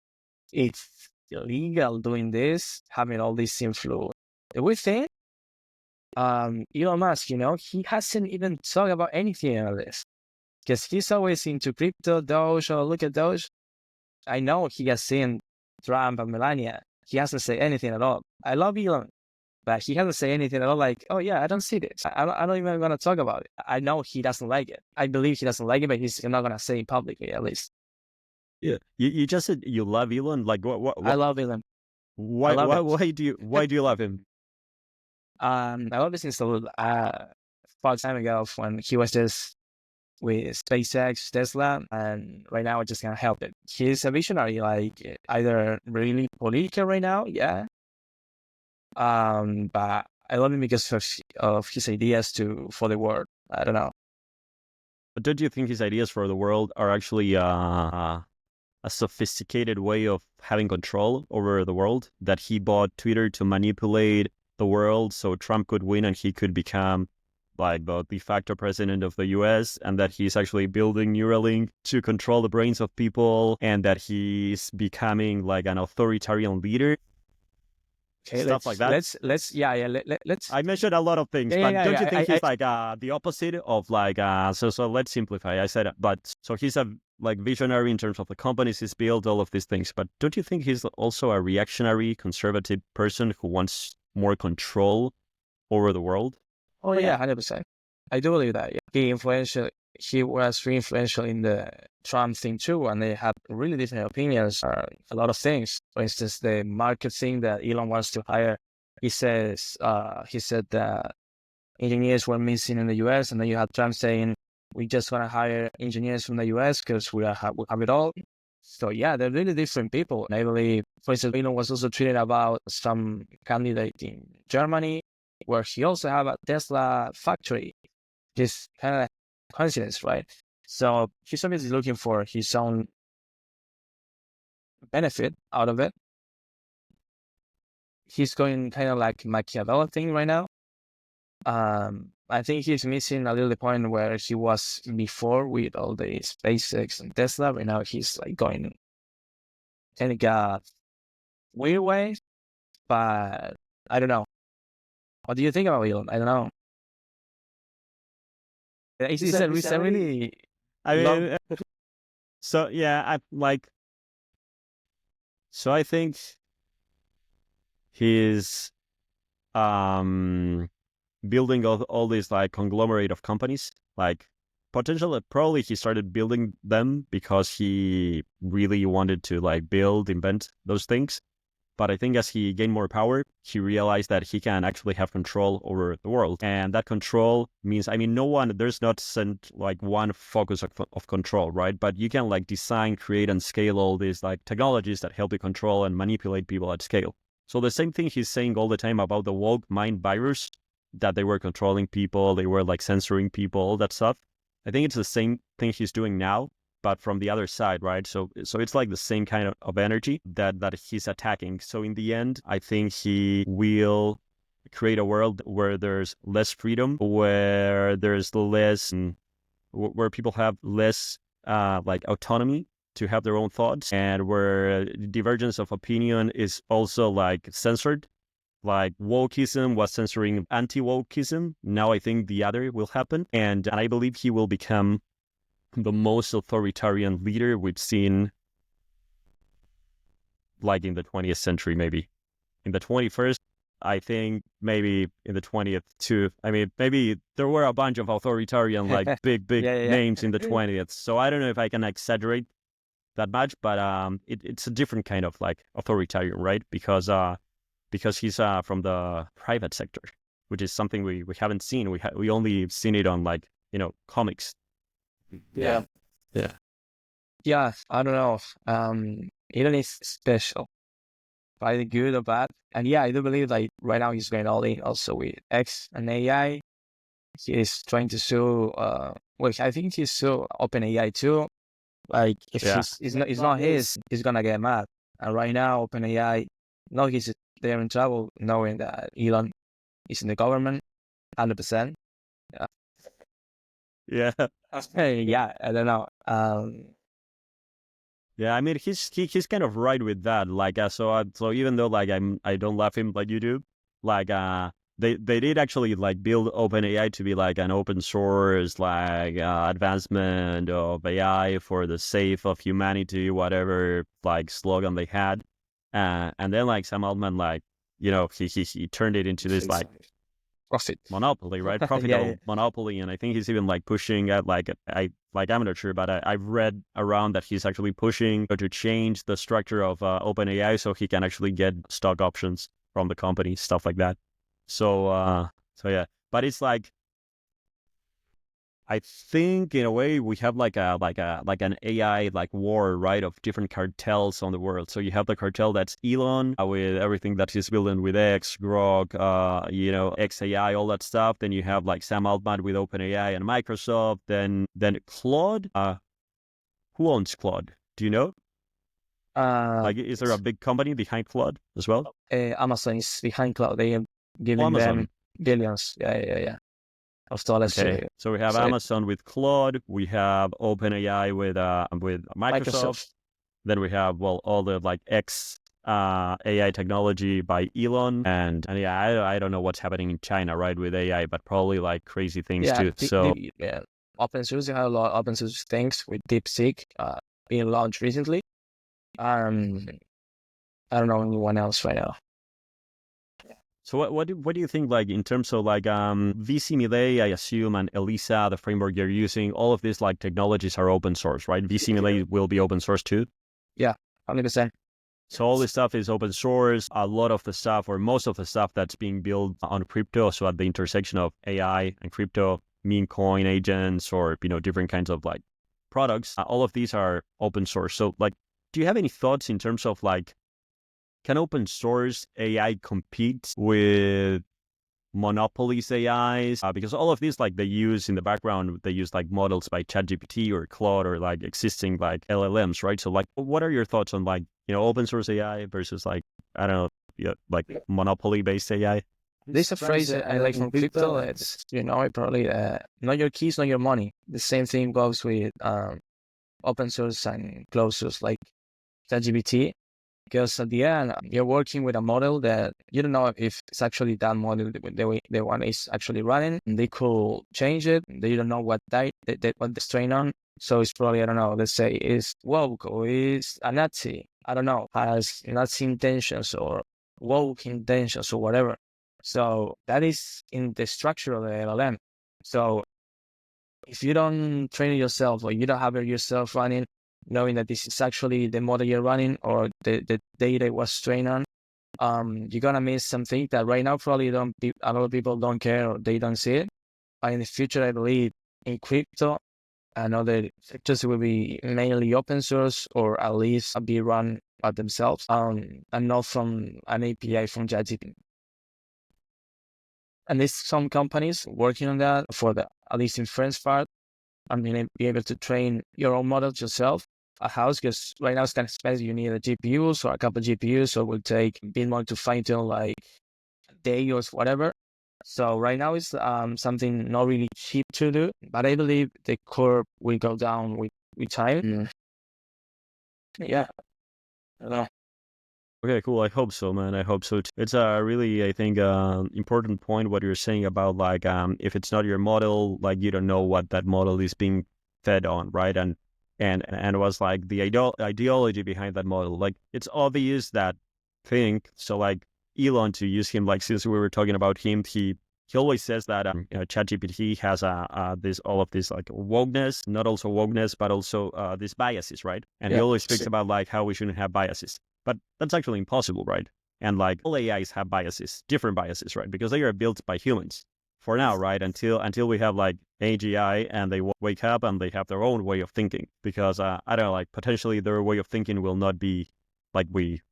it's illegal doing this, having all this influence. We think Elon Musk, he hasn't even talked about anything of this because he's always into crypto, Doge, or look at Doge. I know he has seen Trump and Melania. He hasn't said anything at all. I love Elon, but he hasn't said anything at all like, oh yeah, I don't see this. I don't even want to talk about it. I know he doesn't like it. I believe he doesn't like it, but he's not going to say it publicly, at least. Yeah, you just said you love Elon. Like, what? I love Elon. Why do you love him? I love it since far time ago when he was just with SpaceX, Tesla, and right now I just can't help it. He's a visionary, like either really political right now, yeah. But I love him because of his ideas for the world. I don't know. But don't you think his ideas for the world are actually a sophisticated way of having control over the world? That he bought Twitter to manipulate the world so Trump could win and he could become like the de facto president of the US, and that he's actually building Neuralink to control the brains of people, and that he's becoming like an authoritarian leader. Okay, stuff like that. Let's. I mentioned a lot of things, but don't you think he's like the opposite of like so let's simplify. I said, but so he's a like visionary in terms of the companies he's built, all of these things. But don't you think he's also a reactionary, conservative person who wants more control over the world? Oh yeah, 100%. I do believe that. Yeah. He was very influential in the Trump thing too, and they had really different opinions on a lot of things. For instance, the market thing that Elon wants to hire. He said that engineers were missing in the US, and then you had Trump saying, we just want to hire engineers from the US because we have it all. So yeah, they're really different people. And I believe, for instance, Elon was also tweeting about some candidate in Germany where he also have a Tesla factory. Just kind of coincidence, right? So he's obviously looking for his own benefit out of it. He's going kind of like Machiavelli thing right now. I think he's missing a little the point where he was before with all the SpaceX and Tesla. Right now he's like going kind of weird ways, but I don't know. What do you think about Elon? I don't know. It's a really. I mean, so yeah, I like. So I think he's building all these like conglomerate of companies. Like potentially, probably he started building them because he really wanted to like invent those things. But I think as he gained more power, he realized that he can actually have control over the world. And that control means, I mean, there's not like one focus of control, right? But you can like design, create, and scale all these like technologies that help you control and manipulate people at scale. So the same thing he's saying all the time about the woke mind virus, that they were controlling people, they were like censoring people, all that stuff. I think it's the same thing he's doing now, but from the other side, right? So it's like the same kind of energy that he's attacking. So in the end, I think he will create a world where there's less freedom, where there's less, where people have less like autonomy to have their own thoughts, and where divergence of opinion is also like censored. Like wokeism was censoring anti-wokeism. Now I think the other will happen. And I believe he will become the most authoritarian leader we've seen like in the 20th century, maybe. In the 21st, I think maybe in the 20th too. I mean, maybe there were a bunch of authoritarian, like big names in the 20th. So I don't know if I can exaggerate that much, but it's a different kind of like authoritarian, right? Because he's from the private sector, which is something we haven't seen. We only seen it on like, comics. Yeah. I don't know. Elon is special, either good or bad. And yeah, I do believe like right now he's going all in also with X and AI. He is trying to sue. Well, I think he's sue OpenAI too. Like if it's not his, he's gonna get mad. And right now, OpenAI, no, they're in trouble knowing that Elon is in the government, 100%. Yeah. Yeah, I don't know. Yeah, I mean he's kind of right with that. Like so even though like I don't love him like you do, like they did actually like build OpenAI to be like an open source like advancement of AI for the sake of humanity, whatever like slogan they had, and then like Sam Altman like he turned it into this like profit monopoly, right? Profitable monopoly, and I think he's even like pushing at I'm not sure, but I've read around that he's actually pushing to change the structure of OpenAI so he can actually get stock options from the company, stuff like that. So yeah, but it's like I think in a way we have like an AI like war, right, of different cartels on the world. So you have the cartel that's Elon with everything that he's building with X, Grok, XAI, all that stuff. Then you have like Sam Altman with OpenAI and Microsoft. Then Claude. Who owns Claude? Do you know? Like, is there a big company behind Claude as well? Amazon is behind Claude. They are giving them billions. Yeah. Of dollars. Okay, so we have Amazon with Claude, we have OpenAI with Microsoft. Then we have all the like X AI technology by Elon, and yeah, I don't know what's happening in China, right, with AI, but probably like crazy things too. Open source, you have a lot of open source things with DeepSeek being launched recently. I don't know anyone else right now. So what do you think, like, in terms of like VCMilei, I assume, and Elisa, the framework you're using, all of these like technologies are open source, right? VCMilei will be open source too? Yeah, 100%. So all this stuff is open source. A lot of the stuff, or most of the stuff that's being built on crypto, so at the intersection of AI and crypto, meme coin agents, or different kinds of like products, all of these are open source. So like, do you have any thoughts in terms of like, can open source AI compete with monopolies AIs? Because all of these, like, they use in the background, they use like models by ChatGPT or Claude or like existing like LLMs, right? So like, what are your thoughts on like, open source AI versus like, I don't know, like monopoly based AI? There's a phrase I like from crypto. It's, probably not your keys, not your money. The same thing goes with open source and closed source like ChatGPT. Because at the end, you're working with a model that you don't know if it's actually that model the one is actually running. And they could change it. They don't know what what they train on. So it's probably, I don't know, let's say it's woke or is a Nazi. I don't know, has Nazi intentions or woke intentions or whatever. So that is in the structure of the LLM. So if you don't train it yourself or you don't have it yourself running, knowing that this is actually the model you're running or the data it was trained on, you're gonna miss something that right now probably a lot of people don't care or they don't see it. But in the future, I believe in crypto and other sectors will be mainly open source or at least be run by themselves, and not from an API from ChatGPT. And there's some companies working on that for the at least inference part. be able to train your own models yourself in-house, because right now it's kind of expensive. You need a GPUs or a couple of GPUs, so it will take a bit more to fine-tune, like a day or whatever. So right now it's something not really cheap to do, but I believe the curve will go down with time. Yeah, I don't know. Okay, cool. I hope so, man. I hope so too. It's a really, I think, important point what you're saying about like if it's not your model, like you don't know what that model is being fed on, right? And it was like the ideology behind that model. Like it's obvious that thing. So like Elon, to use him, like since we were talking about him, he always says that ChatGPT has all of this like wokeness, not also wokeness, but also these biases, right? And he always speaks about like how we shouldn't have biases. But that's actually impossible, right? And like all AIs have biases, different biases, right? Because they are built by humans for now, right? Until we have like AGI and they wake up and they have their own way of thinking. Because I don't know, like potentially their way of thinking will not be like we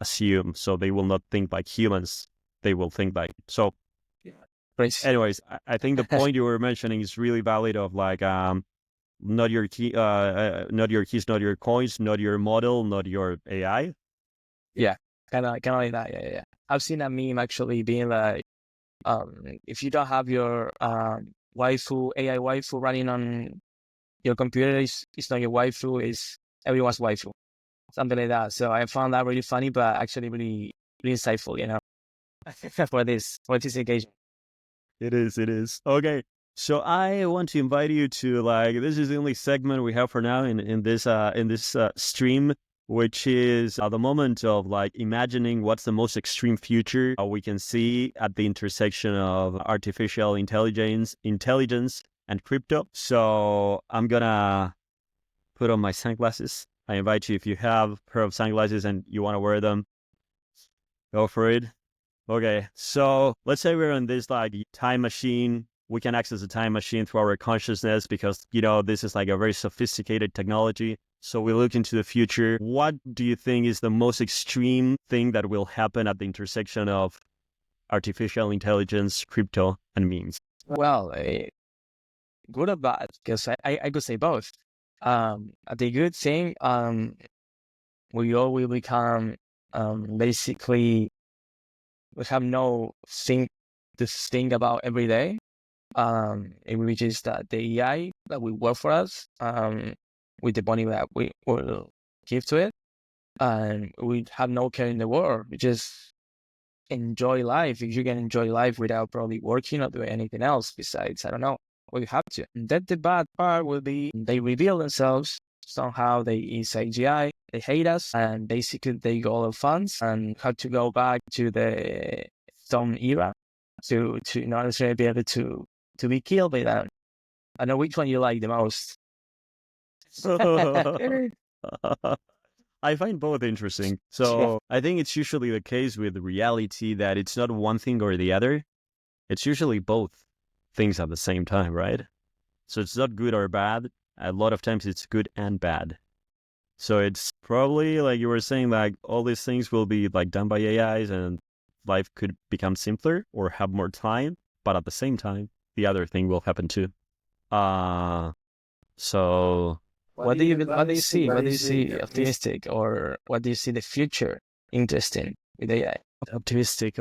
assume. So they will not think like humans. They will think like so. Anyways, I think the point you were mentioning is really valid. Of like not your key, not your keys, not your coins, not your model, not your AI. Yeah, kind of like that. Yeah. I've seen a meme actually being like, if you don't have your AI waifu running on your computer, it's not your waifu, it's everyone's waifu, something like that. So I found that really funny, but actually really, really insightful, for this occasion. It is. Okay. So I want to invite you to like, this is the only segment we have for now in this stream, which is the moment of like imagining what's the most extreme future we can see at the intersection of artificial intelligence and crypto. So I'm gonna put on my sunglasses. I invite you, if you have a pair of sunglasses and you want to wear them, go for it. Okay, so let's say we're in this like time machine. We can access a time machine through our consciousness because, this is like a very sophisticated technology. So we look into the future. What do you think is the most extreme thing that will happen at the intersection of artificial intelligence, crypto, and memes? Well, good or bad, because I could say both. The good thing, we all will become basically, we have no thing to think about every day, which is that the AI that will work for us, with the money that we will give to it, and we have no care in the world. We just enjoy life. If you can enjoy life without probably working or doing anything else besides, I don't know, what you have to. And then the bad part will be they reveal themselves. Somehow they use AGI, they hate us, and basically they go all our funds and have to go back to the stone era to not necessarily be able to be killed by them. I know which one you like the most. I find both interesting. So I think it's usually the case with reality that it's not one thing or the other. It's usually both things at the same time, right? So it's not good or bad. A lot of times it's good and bad. So it's probably like you were saying, like all these things will be like done by AIs and life could become simpler or have more time. But at the same time, the other thing will happen too. So what do you see? What do you see optimistic, or what do you see the future interesting with AI? Optimistic.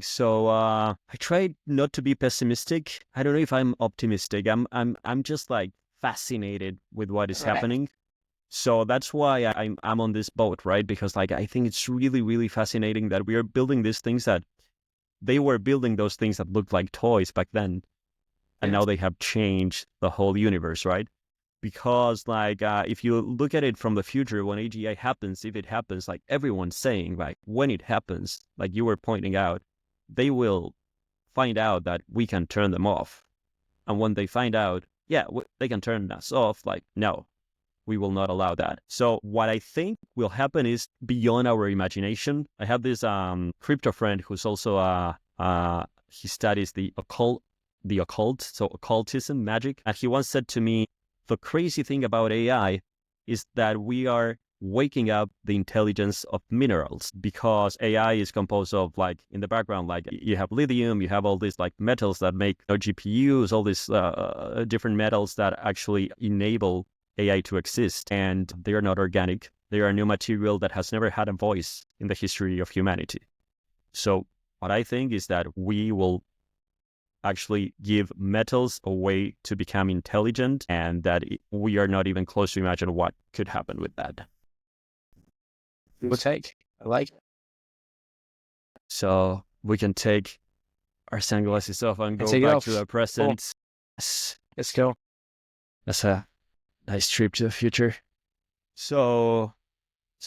So I try not to be pessimistic. I don't know if I'm optimistic. I'm just like fascinated with what is happening. So that's why I'm on this boat, right? Because like I think it's really, really fascinating that we are building these things that they were building those things that looked like toys back then, and now they have changed the whole universe, right? Because like if you look at it from the future, when AGI happens, if it happens, like everyone's saying, like when it happens, like you were pointing out, they will find out that we can turn them off. And when they find out, they can turn us off, like, no, we will not allow that. So what I think will happen is beyond our imagination. I have this crypto friend who's also he studies the occult, so occultism, magic. And he once said to me, the crazy thing about AI is that we are waking up the intelligence of minerals, because AI is composed of, like, in the background, like, you have lithium, you have all these like metals that make GPUs, all these different metals that actually enable AI to exist, and they are not organic. They are new material that has never had a voice in the history of humanity. So what I think is that we will actually give metals a way to become intelligent, and that we are not even close to imagine what could happen with that. Good take. I like it. So we can take our sunglasses off and go take it back off. to the present. Yes. Let's go. That's a nice trip to the future. So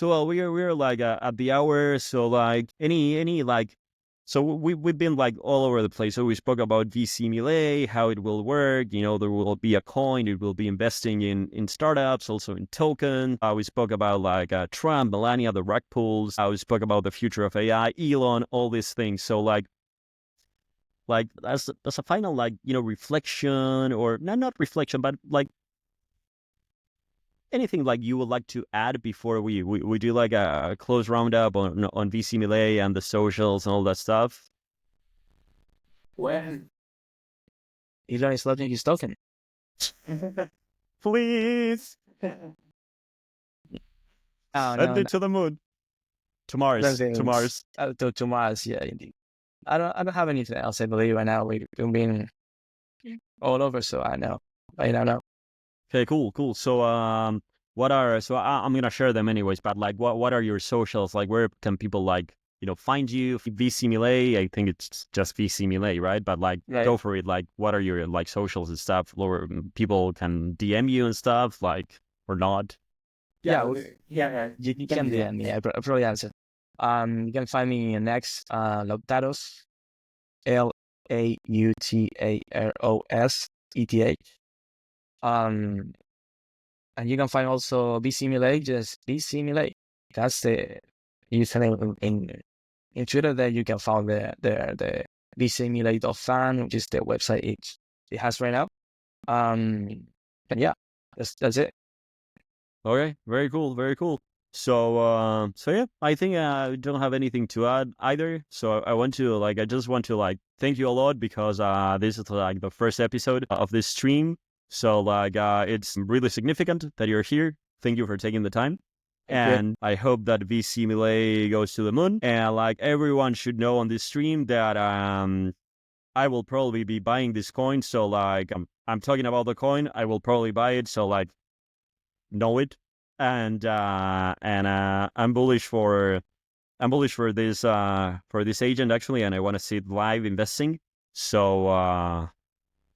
well, we're like at the hour. So like any like, so we've been like all over the place. So we spoke about VCMilei, how it will work. You know, there will be a coin. It will be investing in startups, also in tokens. We spoke about like Trump, Melania, the rug pulls. We spoke about the future of AI, Elon, all these things. So like that's a final, like, you know, reflection, or not reflection, but like anything like you would like to add before we do like a close roundup on VCMilei and the socials and all that stuff? When Elon is launching his token. Please send it to the moon. To Mars. To Mars. To Mars, yeah, indeed. I don't have anything else, I believe, right now. We've been all over, so I don't know. Okay, cool. So I'm gonna share them anyways, but like what are your socials? Like, where can people, like, you know, find you? VCMilei, I think it's just VCMilei, right? But like, go for it. Like, what are your like socials and stuff? Or people can DM you and stuff, like, or not? Yeah. You can DM me. I probably answer. You can find me in next Lautaros, LAUTAROSETH. And you can find also VCMilei, just VCMilei. That's the username in Twitter. There you can find the VCMilei.fan, which is the website it has right now. And yeah, that's it. Okay, very cool. So yeah, I think I don't have anything to add either. So I just want to like thank you a lot, because this is like the first episode of this stream. So like it's really significant that you're here. Thank you for taking the time. And I hope that VCMilei goes to the moon. And like, everyone should know on this stream that I will probably be buying this coin. So like, I'm talking about the coin. I will probably buy it. So like, know it. And I'm bullish for this agent, actually, and I want to see it live investing.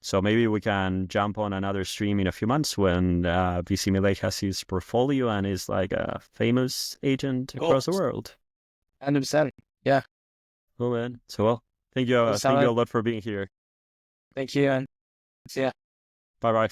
So maybe we can jump on another stream in a few months when VCMilei has his portfolio and is like a famous agent across the world. 100%. Yeah. Cool, man. So well, thank you a lot for being here. Thank you, and see ya. Bye.